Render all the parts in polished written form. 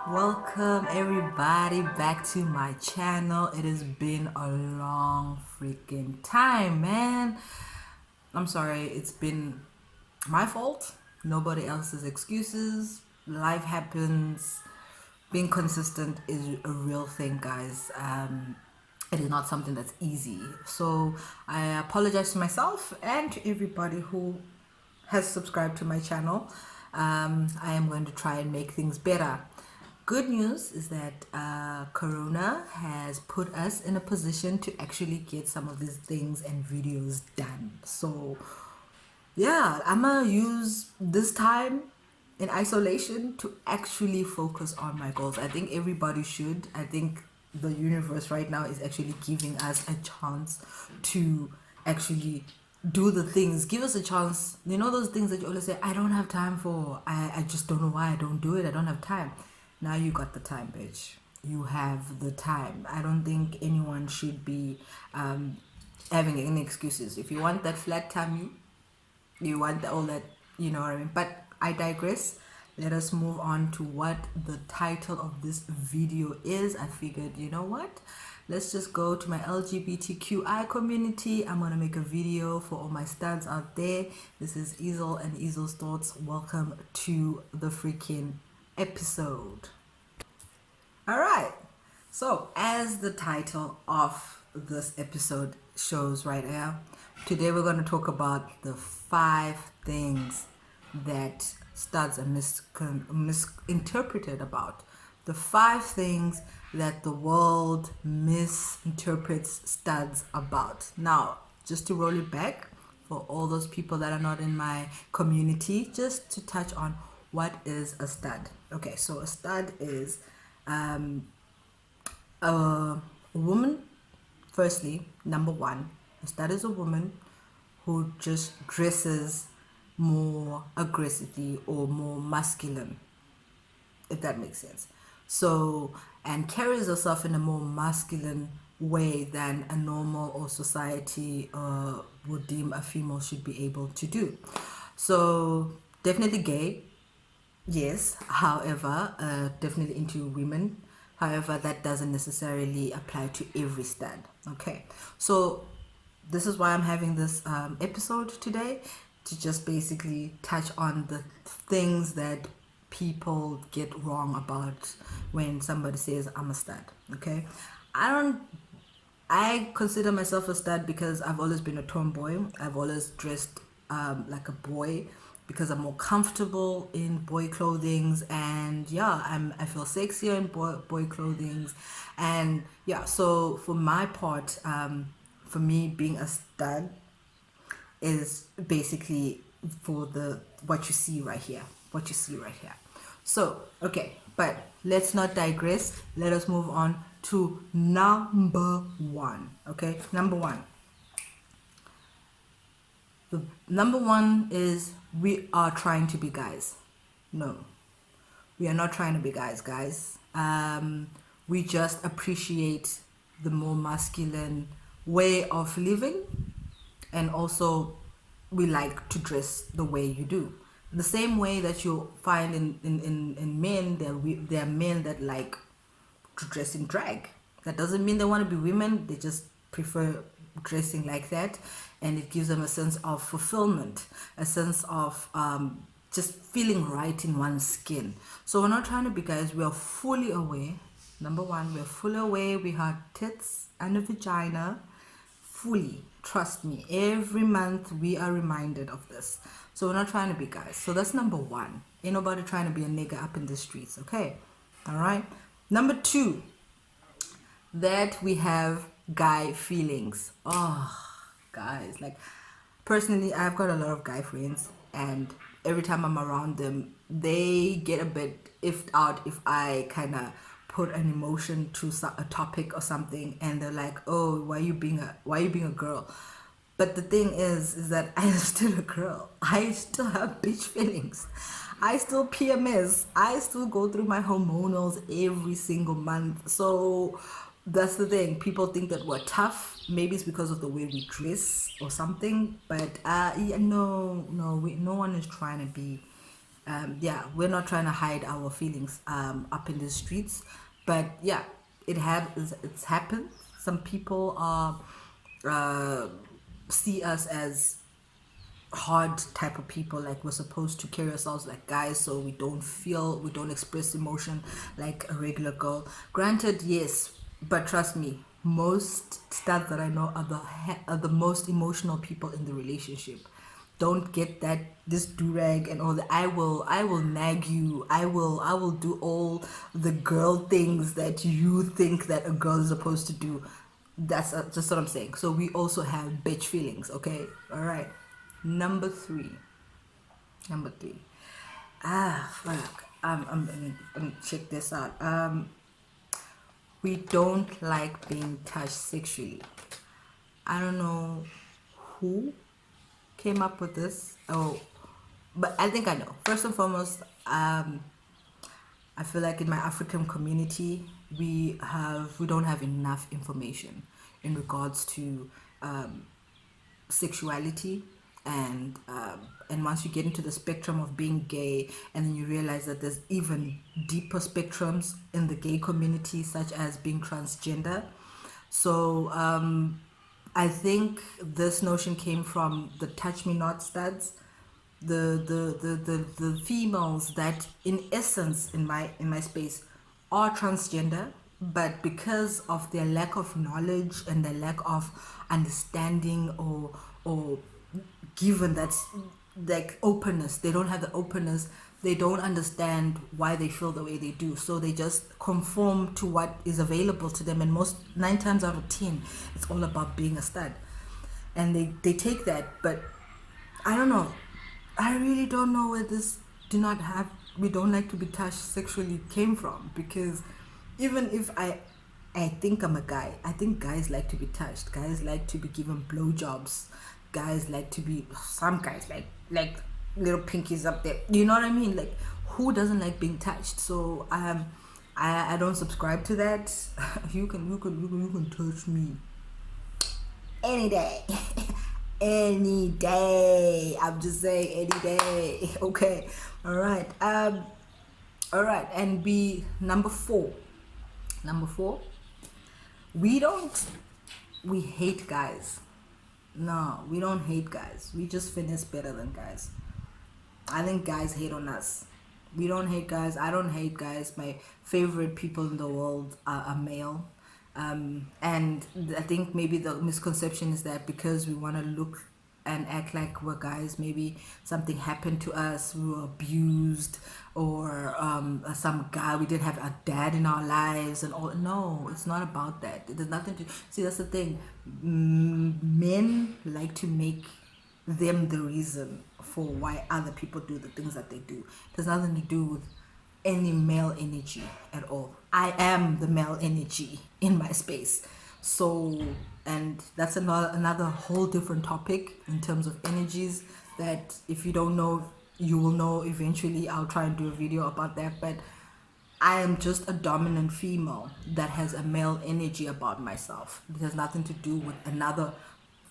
Welcome everybody back to my channel. It has been a long freaking time, man. I'm sorry, it's been my fault. Nobody else's excuses. Life happens. Being consistent is a real thing, guys. It is not something that's easy. So I apologize to myself and to everybody who has subscribed to my channel. I am going to try and make things better. Good news is that Corona has put us in a position to actually get some of these things and videos done. So yeah, I'm gonna use this time in isolation to actually focus on my goals. I think everybody should. I think the universe right now is actually giving us a chance to actually do the things. Give us a chance. You know those things that you always say, I don't have time for. I just don't know why I don't do it. I don't have time. Now you got the time, bitch. You have the time. I don't think anyone should be having any excuses. If you want that flat tummy, you want all that, you know what I mean. But I digress. Let us move on to what the title of this video is. I figured, you know what, let's just go to my LGBTQI community. I'm gonna make a video for all my studs out there. This is Ezel and Ezel's Thoughts. Welcome to the freaking episode. All right, so as the title of this episode shows right here, today we're going to talk about the 5 things that studs are misinterpreted about. The 5 things that the world misinterprets studs about. Now, just to roll it back for all those people that are not in my community, just to touch on what is a stud. Okay, so a stud is a woman. Firstly, number one, a stud is a woman who just dresses more aggressively or more masculine, if that makes sense. So, and carries herself in a more masculine way than a normal or society would deem a female should be able to do. So, definitely gay, yes. However, definitely into women. However, that doesn't necessarily apply to every stud. Okay, so this is why I'm having this episode today, to just basically touch on the things that people get wrong about when somebody says I'm a stud. Okay, I consider myself a stud because I've always been a tomboy. I've always dressed like a boy because I'm more comfortable in boy clothings, and yeah, I feel sexier in boy clothings, and yeah. So for my part, for me being a stud is basically for the what you see right here, So okay, but let's not digress. Let us move on to number 1. Okay, number 1. The number 1 is we are trying to be guys. No, we are not trying to be guys. We just appreciate the more masculine way of living, and also we like to dress the way you do. The same way that you find in men, there are men that like to dress in drag. That doesn't mean they want to be women, they just prefer dressing like that, and it gives them a sense of fulfillment, a sense of just feeling right in one's skin. So we're not trying to be guys. We are fully aware. Number 1, we're fully aware we have tits and a vagina. Fully, trust me, every month we are reminded of this. So we're not trying to be guys. So that's number 1. Ain't nobody trying to be a nigga up in the streets. Okay, all right. Number 2, that we have guy feelings. Oh, guys, like personally, I've got a lot of guy friends, and every time I'm around them, they get a bit iffed out if I kind of put an emotion to a topic or something, and they're like, "Oh, why are you being a girl?" But the thing is that I'm still a girl. I still have bitch feelings. I still PMS. I still go through my hormonals every single month. So that's the thing. People think that we're tough. Maybe it's because of the way we dress or something. But yeah, no one is trying to be Yeah, we're not trying to hide our feelings up in the streets, but yeah, it's happened. Some people are uh, see us as hard type of people, like we're supposed to carry ourselves like guys, so we don't express emotion like a regular girl. Granted, yes, but trust me, most studs that I know are are the most emotional people in the relationship. Don't get that this durag and all that. I will nag you. I will do all the girl things that you think that a girl is supposed to do. That's just what I'm saying. So we also have bitch feelings, okay? All right. Number three. Number three. Ah, fuck. Check this out. We don't like being touched sexually. I don't know who came up with this. Oh, but I think I know. First and foremost, I feel like in my African community, we don't have enough information in regards to sexuality, and once you get into the spectrum of being gay, and then you realize that there's even deeper spectrums in the gay community, such as being transgender. So I think this notion came from the touch me not studs, the females that in essence in my space are transgender, but because of their lack of knowledge and their lack of understanding, or given that's like openness, they don't have the openness, they don't understand why they feel the way they do, so they just conform to what is available to them, and most 9 times out of 10 it's all about being a stud, and they take that. But I don't know. I really don't know where this do not have we don't like to be touched sexually came from, because even if I think I'm a guy, I think guys like to be touched. Guys like to be given blowjobs. Guys like to be some guys like little pinkies up there. You know what I mean? Like who doesn't like being touched? So I don't subscribe to that. You can touch me any day. Any day. I'm just saying any day. Okay. All right. All right. And be number four. Number four. We don't. We hate guys. No, we don't hate guys. We just finesse better than guys. I think guys hate on us. We don't hate guys. I don't hate guys. My favorite people in the world are male. And I think maybe the misconception is that because we want to look and act like we're guys, maybe something happened to us, we were abused, or some guy, we didn't have a dad in our lives and all. No, it's not about that. There's nothing to see. That's the thing. Men like to make them the reason for why other people do the things that they do. It has nothing to do with any male energy at all. I am the male energy in my space. So, and that's another whole different topic in terms of energies, that if you don't know, you will know eventually. I'll try and do a video about that. But I am just a dominant female that has a male energy about myself. It has nothing to do with another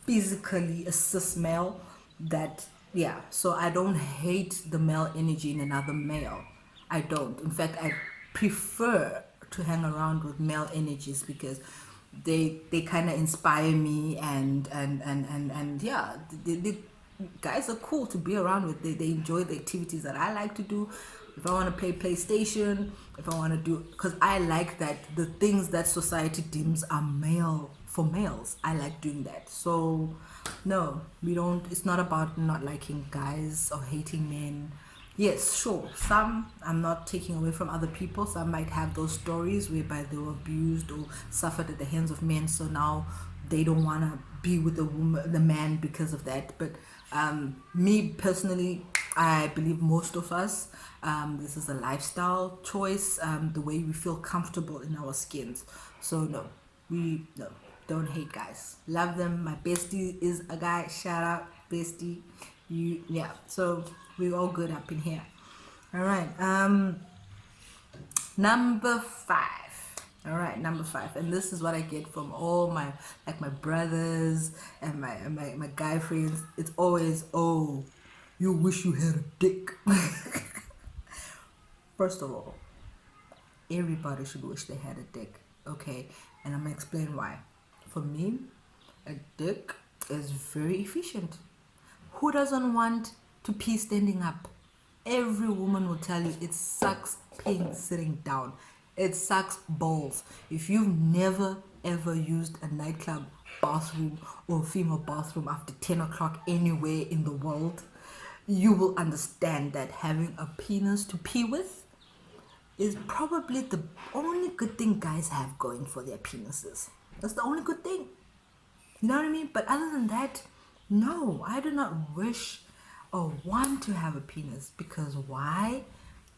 physically a cis male. That, yeah, so I don't hate the male energy in another male. I don't. In fact, I prefer to hang around with male energies, because they kind of inspire me, and yeah, guys are cool to be around with. They enjoy the activities that I like to do. If I want to play PlayStation, if I want to do, because I like that the things that society deems are male for males, I like doing that. So no, we don't. It's not about not liking guys or hating men. Yes, sure. Some, I'm not taking away from other people. Some might have those stories whereby they were abused or suffered at the hands of men. So now they don't want to be with the woman, the man, because of that. But me personally, I believe most of us, this is a lifestyle choice. The way we feel comfortable in our skins. So no, no, don't hate guys. Love them. My bestie is a guy. Shout out, bestie. Yeah. So we're all good up in here. All right. Number 5. All right, number 5. And this is what I get from all my, like, my brothers and my guy friends. It's always, oh, you wish you had a dick. First of all, everybody should wish they had a dick, okay? And I'm gonna explain why. For me, a dick is very efficient. Who doesn't want to pee standing up? Every woman will tell you it sucks peeing sitting down. It sucks balls. If you've never ever used a nightclub bathroom or a female bathroom after 10 o'clock anywhere in the world, you will understand that having a penis to pee with is probably the only good thing guys have going for their penises. That's the only good thing. You know what I mean? But other than that, no, I do not wish or want to have a penis, because why?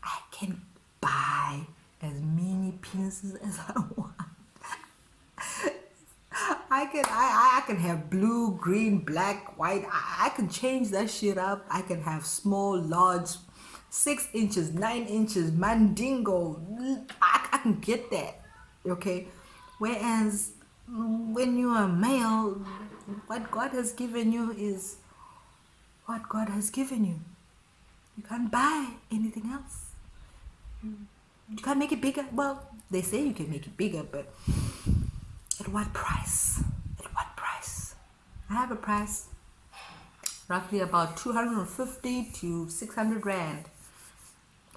I can buy as many penises as I want. I can have blue, green, black, white. I can change that shit up. I can have small, large, 6 inches, 9 inches, mandingo. I can get that. Okay? Whereas when you're a male, what God has given you is what God has given you. You can't buy anything else. You can't make it bigger. Well, they say you can make it bigger, but at what price? At what price? I have a price, roughly about 250 to 600 rand.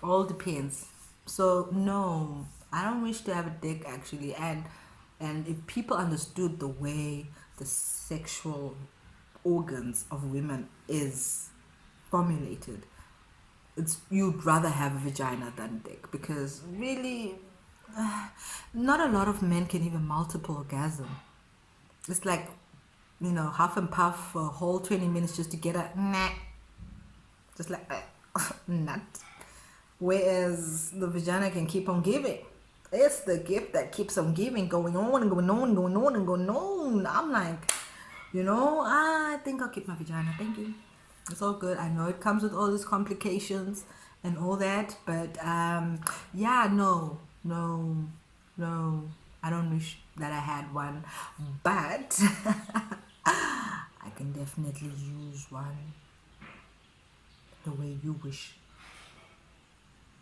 All depends. So no, I don't wish to have a dick actually. And if people understood the way the sexual organs of women is formulated, it's, you'd rather have a vagina than a dick, because really not a lot of men can even multiple orgasm. It's like, you know, half and puff for a whole 20 minutes just to get a nah, just like nut. Whereas the vagina can keep on giving. It's the gift that keeps on giving, going on and going on and going on and going on. I'm like, you know, I think I'll keep my vagina. Thank you. It's all good. I know it comes with all these complications and all that, but yeah, no. I don't wish that I had one, but I can definitely use one the way you wish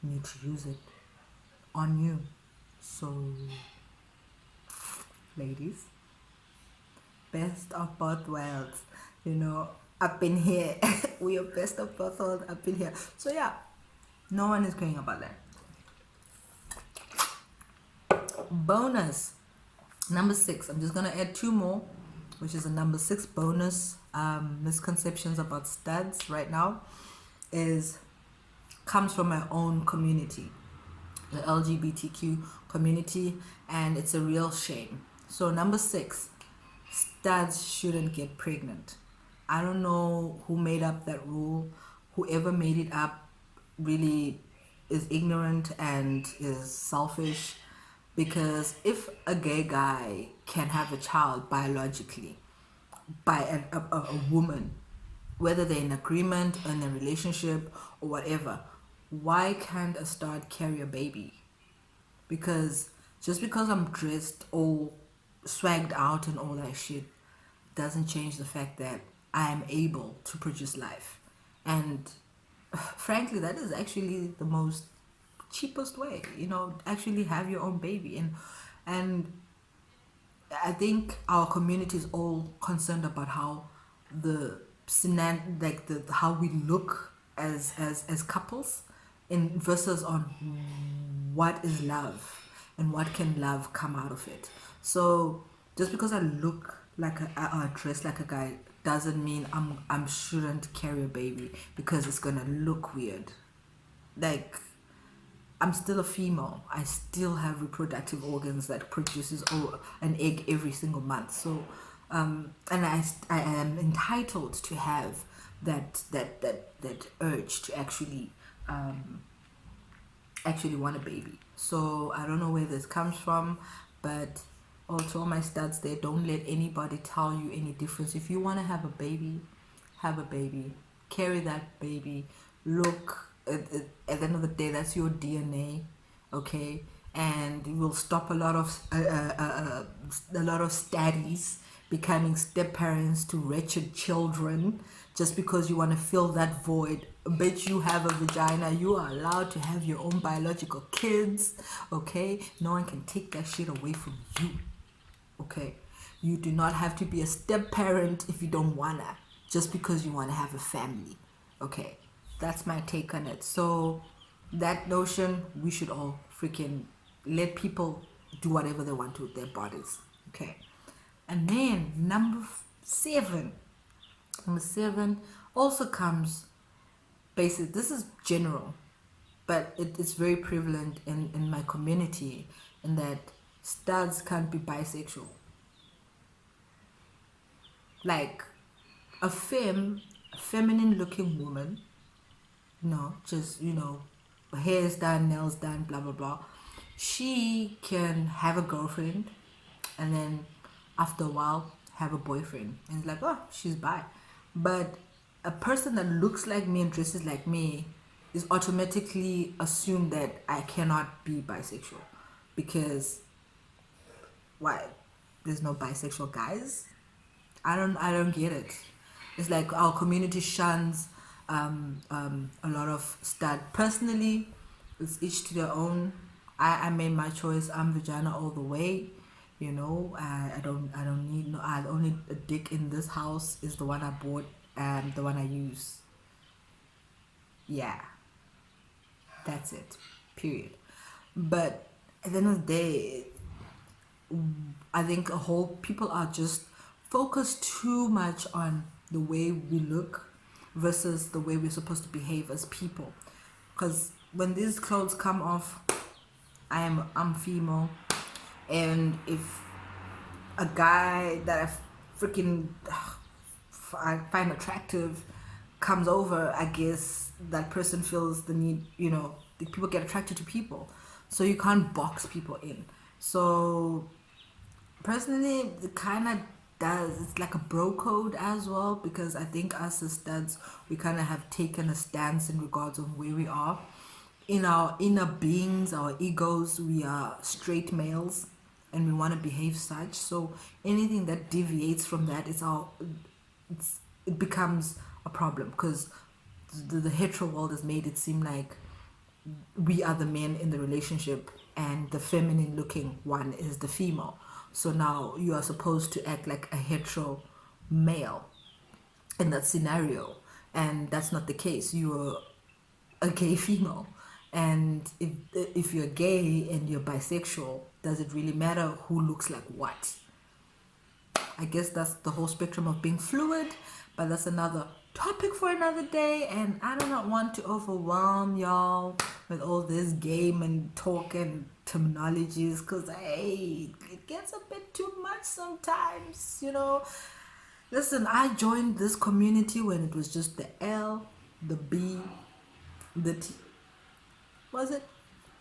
me to use it on you. So, ladies, best of both worlds, you know, up in here. We are best of both worlds up in here. So yeah, no one is caring about that. Bonus number 6. I'm just gonna add 2 more, which is a number 6 bonus misconceptions about studs right now comes from my own community, the LGBTQ community, and it's a real shame. So number 6, studs shouldn't get pregnant. I don't know who made up that rule. Whoever made it up really is ignorant and is selfish, because if a gay guy can have a child biologically by a woman, whether they're in agreement or in a relationship or whatever, why can't a stud carry a baby? Because just because I'm dressed all swagged out and all that shit doesn't change the fact that I am able to produce life. And frankly, that is actually the most cheapest way, you know, actually have your own baby. And I think our community is all concerned about how how we look as couples, in versus on what is love and what can love come out of it. So just because I look like or dress like a guy doesn't mean I shouldn't carry a baby because it's gonna look weird. Like, I'm still a female. I still have reproductive organs that produces an egg every single month. So, and I am entitled to have that urge to actually want a baby. So I don't know where this comes from, but also all my studs there, don't let anybody tell you any difference. If you want to have a baby, have a baby. Carry that baby. Look, at the end of the day, that's your DNA, okay? And it will stop a lot of studies becoming step parents to wretched children, just because you want to fill that void. Bitch, you have a vagina, you are allowed to have your own biological kids, okay? No one can take that shit away from you, okay? You do not have to be a step parent if you don't wanna, just because you want to have a family, okay? That's my take on it. So that notion, we should all freaking let people do whatever they want to with their bodies, okay? And then number seven also comes basic. This is general, but it's very prevalent in my community, in that studs can't be bisexual. Like a feminine looking woman, just, hair is done, nails done, blah blah blah, she can have a girlfriend and then after a while have a boyfriend, and it's like, oh, she's bi. But a person that looks like me and dresses like me is automatically assumed that I cannot be bisexual, because why? There's no bisexual guys. I don't get it. It's like our community shuns a lot of stud. Personally, it's each to their own. I made my choice. I'm vagina all the way. I don't need no. The only dick in this house is the one I bought and the one I use. Yeah, that's it. Period. But at the end of the day, I think people are just focused too much on the way we look versus the way we're supposed to behave as people. Because when these clothes come off, I'm female, and if a guy that I find attractive comes over, I guess that person feels the need. People get attracted to people, so you can't box people in. So personally, it kind of does. It's like a bro code as well, because I think us as studs, we kind of have taken a stance in regards of where we are in our inner beings, our egos. We are straight males and we want to behave such. So anything that deviates from that, it becomes a problem, because the hetero world has made it seem like we are the men in the relationship and the feminine looking one is the female. So now you are supposed to act like a hetero male in that scenario, and that's not the case. You're a gay female, and if you're gay and you're bisexual, does it really matter who looks like what? I guess that's the whole spectrum of being fluid, but that's another topic for another day, and I do not want to overwhelm y'all with all this game and talk and terminologies, because it gets a bit too much sometimes. Listen, I joined this community when it was just the L, the B, the T. Was it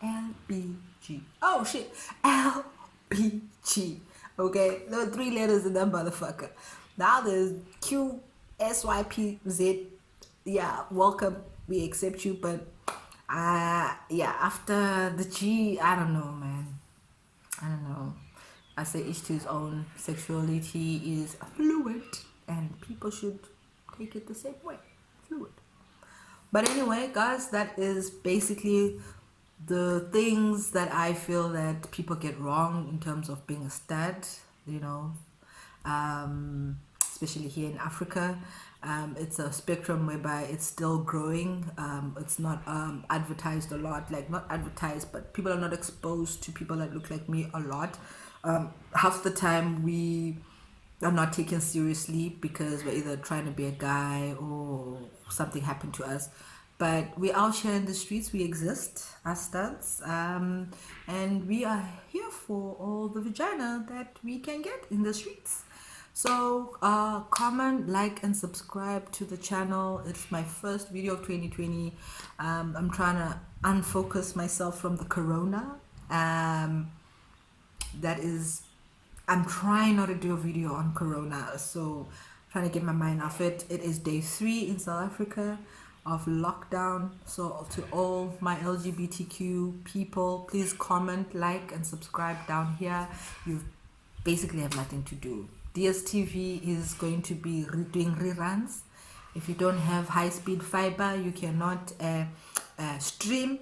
LBG? Oh shit, LBG. Okay, there were 3 letters in that motherfucker. Now there's QSYPZ. Yeah, welcome. We accept you, but after the G, I don't know, man. I don't know. I say each to his own. Sexuality is fluid, and people should take it the same way. Fluid. But anyway, guys, that is basically the things that I feel that people get wrong in terms of being a stud, especially here in Africa. It's a spectrum whereby it's still growing. It's not advertised a lot, like not advertised, but people are not exposed to people that look like me a lot. Half the time we are not taken seriously because we're either trying to be a guy or something happened to us. But we're out here in the streets, we exist as studs, and we are here for all the vagina that we can get in the streets. So comment, like, and subscribe to the channel. It's my first video of 2020. I'm trying to unfocus myself from the corona. I'm trying not to do a video on corona, so trying to get my mind off it. It is day 3 in South Africa of lockdown. So to all my LGBTQ people, please comment, like, and subscribe down here. You basically have nothing to do. DSTV is going to be doing reruns. If you don't have high-speed fiber, you cannot stream.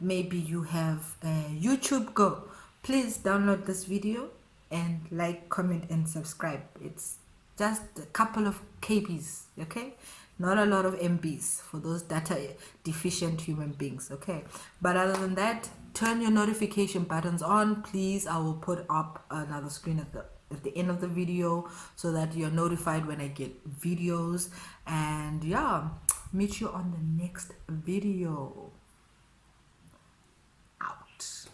Maybe you have YouTube Go. Please download this video and like, comment, and subscribe. It's just a couple of KBs, okay? Not a lot of MBs for those data deficient human beings, okay? But other than that, turn your notification buttons on, please. I will put up another screen at the end of the video so that you're notified when I get videos. And yeah, meet you on the next video. Out.